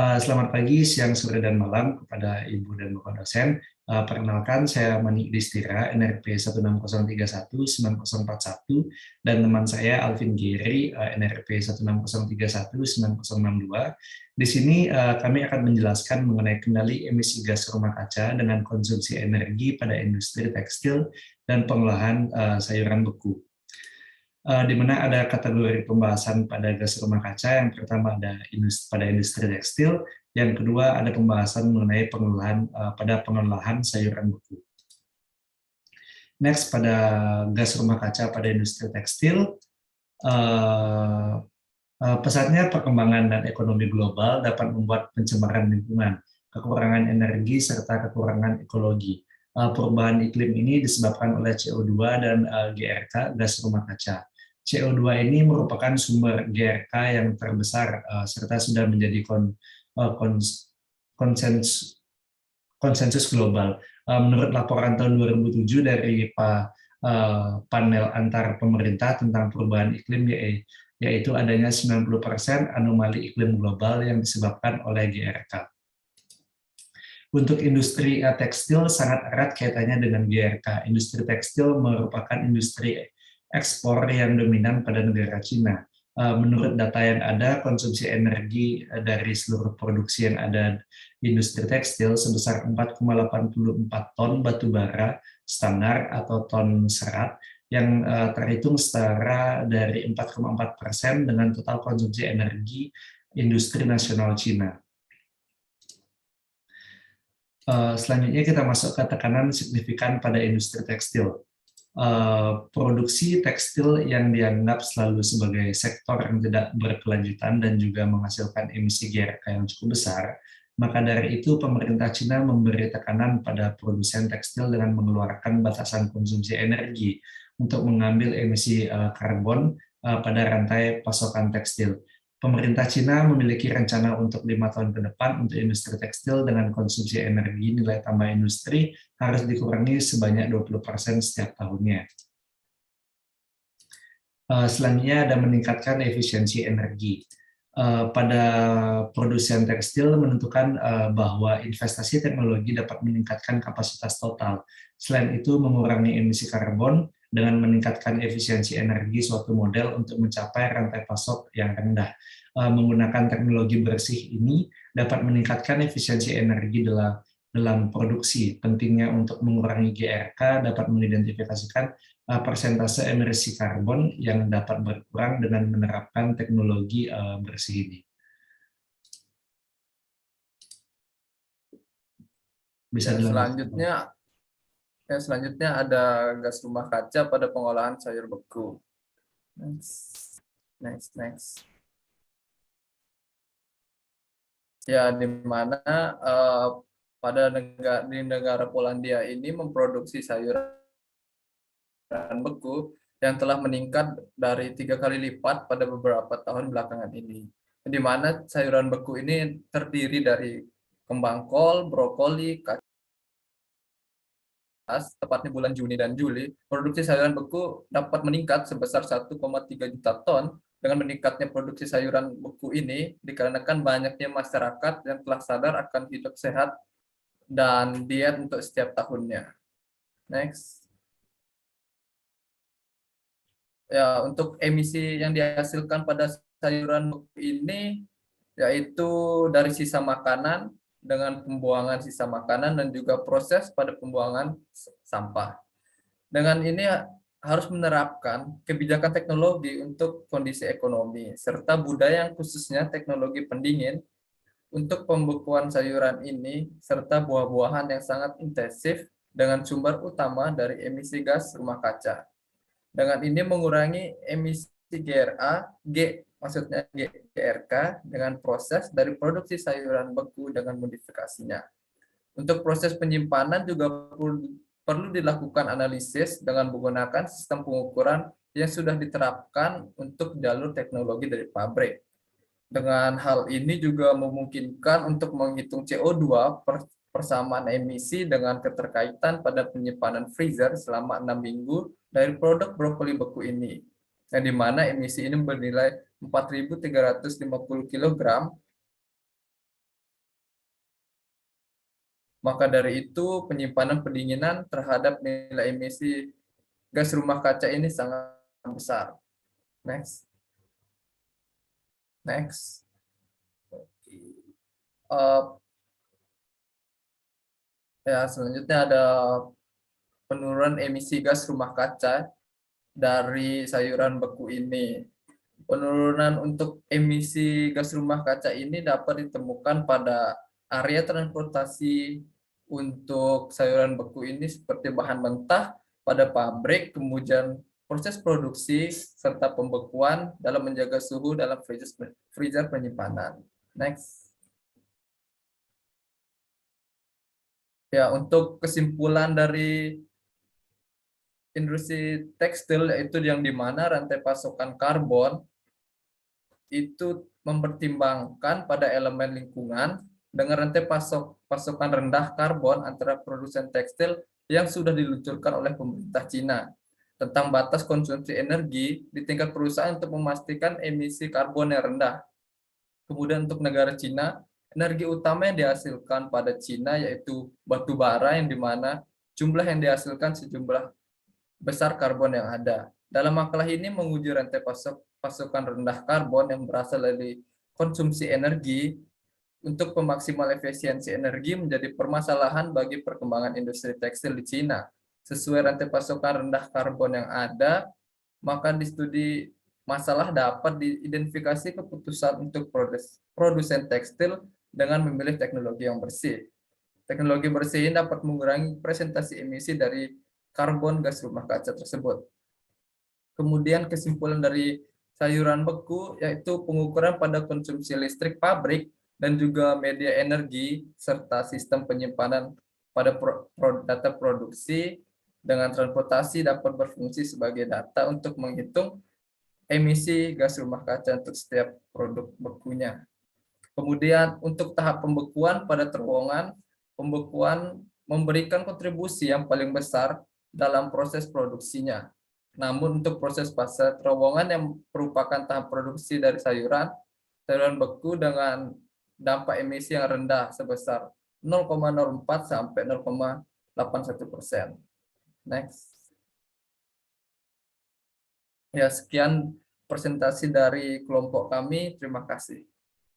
Selamat pagi, siang, sore, dan malam kepada Ibu dan Bapak dosen. Perkenalkan, saya Manik Distira, NRP 160319041, dan teman saya Alvin Giri, NRP 160319062. Di sini kami akan menjelaskan mengenai kendali emisi gas rumah kaca dengan konsumsi energi pada industri tekstil dan pengolahan sayuran beku. Di mana ada kategori pembahasan pada gas rumah kaca. Yang pertama ada pada industri tekstil, yang kedua ada pembahasan mengenai pengolahan sayuran beku. Next, pada gas rumah kaca pada industri tekstil, pesatnya perkembangan dan ekonomi global dapat membuat pencemaran lingkungan, kekurangan energi, serta kekurangan ekologi. Perubahan iklim ini disebabkan oleh CO2 dan GRK, gas rumah kaca. CO2 ini merupakan sumber GRK yang terbesar serta sudah menjadi konsensus global. Menurut laporan tahun 2007 dari panel antar pemerintah tentang perubahan iklim, yaitu adanya 90% anomali iklim global yang disebabkan oleh GRK. Untuk industri tekstil sangat erat kaitannya dengan GRK. Industri tekstil merupakan industri ekspor yang dominan pada negara Cina. Menurut data yang ada, konsumsi energi dari seluruh produksi yang ada di industri tekstil sebesar 4,84 ton batu bara standar atau ton serat yang terhitung setara dari 4,4% dengan total konsumsi energi industri nasional Cina. Selanjutnya kita masuk ke tekanan signifikan pada industri tekstil. Produksi tekstil yang dianggap selalu sebagai sektor yang tidak berkelanjutan dan juga menghasilkan emisi GRK yang cukup besar, maka dari itu pemerintah Cina memberi tekanan pada produsen tekstil dengan mengeluarkan batasan konsumsi energi untuk mengambil emisi karbon pada rantai pasokan tekstil. Pemerintah Cina memiliki rencana untuk 5 tahun ke depan untuk industri tekstil dengan konsumsi energi nilai tambah industri harus dikurangi sebanyak 20% setiap tahunnya. Selanjutnya ada meningkatkan efisiensi energi. Pada produsen tekstil menentukan bahwa investasi teknologi dapat meningkatkan kapasitas total. Selain itu mengurangi emisi karbon dengan meningkatkan efisiensi energi suatu model untuk mencapai rantai pasok yang rendah. Menggunakan teknologi bersih ini dapat meningkatkan efisiensi energi dalam produksi. Pentingnya untuk mengurangi GRK dapat mengidentifikasikan persentase emisi karbon yang dapat berkurang dengan menerapkan teknologi bersih ini. Bisa dilanjutkan. Selanjutnya ada gas rumah kaca pada pengolahan sayur beku. Next. Ya, di mana di negara Polandia ini memproduksi sayuran beku yang telah meningkat dari 3 kali lipat pada beberapa tahun belakangan ini. Di mana sayuran beku ini terdiri dari kembang kol, brokoli, tepatnya bulan Juni dan Juli, produksi sayuran beku dapat meningkat sebesar 1,3 juta ton. Dengan meningkatnya produksi sayuran beku ini dikarenakan banyaknya masyarakat yang telah sadar akan hidup sehat dan diet untuk setiap tahunnya. Next. Ya, untuk emisi yang dihasilkan pada sayuran beku ini yaitu dari sisa makanan, dengan pembuangan sisa makanan dan juga proses pada pembuangan sampah. Dengan ini harus menerapkan kebijakan teknologi untuk kondisi ekonomi serta budaya yang khususnya teknologi pendingin untuk pembekuan sayuran ini serta buah-buahan yang sangat intensif dengan sumber utama dari emisi gas rumah kaca. Dengan ini mengurangi emisi maksudnya GRK dengan proses dari produksi sayuran beku dengan modifikasinya. Untuk proses penyimpanan juga perlu dilakukan analisis dengan menggunakan sistem pengukuran yang sudah diterapkan untuk jalur teknologi dari pabrik. Dengan hal ini juga memungkinkan untuk menghitung CO2 persamaan emisi dengan keterkaitan pada penyimpanan freezer selama 6 minggu dari produk brokoli beku ini, yang dimana emisi ini bernilai 4.350 kg Maka dari itu penyimpanan pendinginan terhadap nilai emisi gas rumah kaca ini sangat besar. Next. Next. Ya, selanjutnya ada penurunan emisi gas rumah kaca dari sayuran beku ini. Penurunan untuk emisi gas rumah kaca ini dapat ditemukan pada area transportasi untuk sayuran beku ini seperti bahan mentah pada pabrik, kemudian proses produksi, serta pembekuan dalam menjaga suhu dalam freezer penyimpanan. Next. Ya, untuk kesimpulan dari industri tekstil yaitu yang di mana rantai pasokan karbon itu mempertimbangkan pada elemen lingkungan dengan rantai pasokan rendah karbon antara produsen tekstil yang sudah diluncurkan oleh pemerintah Cina tentang batas konsumsi energi di tingkat perusahaan untuk memastikan emisi karbon yang rendah. Kemudian untuk negara Cina, energi utama yang dihasilkan pada Cina yaitu batu bara yang dimana jumlah yang dihasilkan sejumlah besar karbon yang ada. Dalam makalah ini menguji rantai pasokan rendah karbon yang berasal dari konsumsi energi untuk pemaksimal efisiensi energi menjadi permasalahan bagi perkembangan industri tekstil di Cina. Sesuai rantai pasokan rendah karbon yang ada, maka di studi masalah dapat diidentifikasi keputusan untuk produsen tekstil dengan memilih teknologi yang bersih. Teknologi bersih ini dapat mengurangi presentasi emisi dari karbon gas rumah kaca tersebut. Kemudian kesimpulan dari sayuran beku yaitu pengukuran pada konsumsi listrik pabrik dan juga media energi serta sistem penyimpanan pada data produksi dengan transportasi dapat berfungsi sebagai data untuk menghitung emisi gas rumah kaca untuk setiap produk bekunya. Kemudian untuk tahap pembekuan pada terowongan, pembekuan memberikan kontribusi yang paling besar dalam proses produksinya. Namun untuk proses fase terowongan yang merupakan tahap produksi dari sayuran beku dengan dampak emisi yang rendah sebesar 0,04 sampai 0,81%. Next. Ya, sekian presentasi dari kelompok kami. Terima kasih.